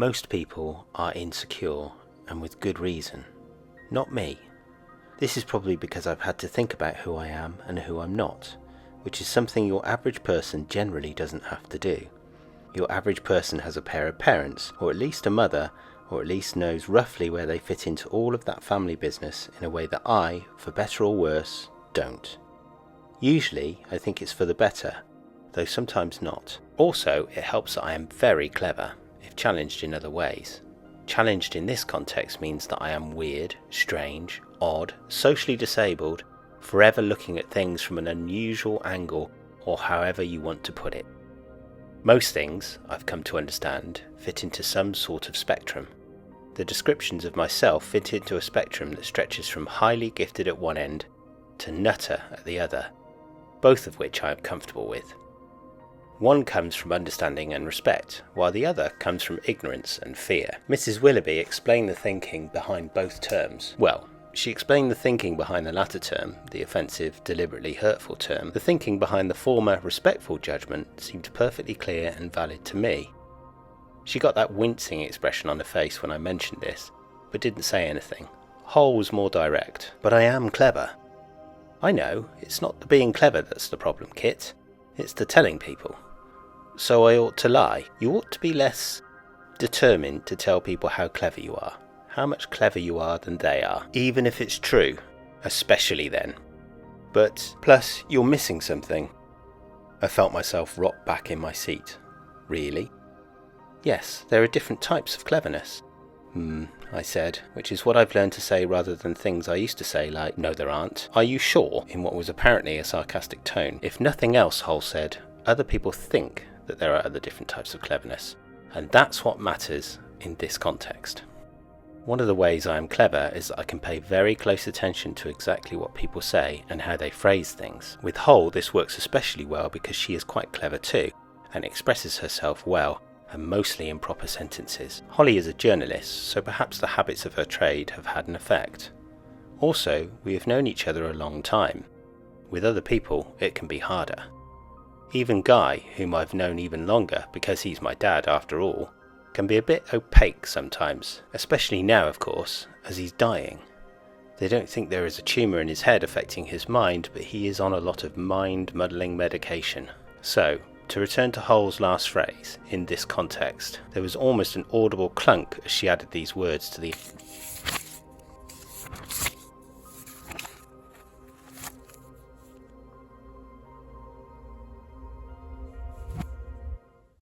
Most people are insecure, and with good reason. Not me. This is probably because I've had to think about who I am and who I'm not, which is something your average person generally doesn't have to do. Your average person has a pair of parents, or at least a mother, or at least knows roughly where they fit into all of that family business in a way that I, for better or worse, don't. Usually, I think it's for the better, though sometimes not. Also, it helps that I am very clever, if challenged in other ways. Challenged in this context means that I am weird, strange, odd, socially disabled, forever looking at things from an unusual angle, or however you want to put it. Most things, I've come to understand, fit into some sort of spectrum. The descriptions of myself fit into a spectrum that stretches from highly gifted at one end to nutter at the other, both of which I am comfortable with. One comes from understanding and respect, while the other comes from ignorance and fear. Mrs. Willoughby explained the thinking behind both terms. Well, she explained the thinking behind the latter term, the offensive, deliberately hurtful term. The thinking behind the former, respectful judgment seemed perfectly clear and valid to me. She got that wincing expression on her face when I mentioned this, but didn't say anything. Hole was more direct. But I am clever. I know, it's not the being clever that's the problem, Kit. It's the telling people. So I ought to lie. You ought to be less determined to tell people how clever you are. How much clever you are than they are. Even if it's true. Especially then. But, plus, you're missing something. I felt myself rock back in my seat. Really? Yes, there are different types of cleverness. I said, which is what I've learned to say rather than things I used to say like, no there aren't. Are you sure? In what was apparently a sarcastic tone. If nothing else, Hole said, other people think that there are other different types of cleverness. And that's what matters in this context. One of the ways I am clever is that I can pay very close attention to exactly what people say and how they phrase things. With Hole, this works especially well because she is quite clever too, and expresses herself well, and mostly in proper sentences. Holly is a journalist, so perhaps the habits of her trade have had an effect. Also, we have known each other a long time. With other people, it can be harder. Even Guy, whom I've known even longer because he's my dad after all, can be a bit opaque sometimes, especially now of course, as he's dying. They don't think there is a tumour in his head affecting his mind, but he is on a lot of mind-muddling medication. So, to return to Hole's last phrase, in this context, there was almost an audible clunk as she added these words to the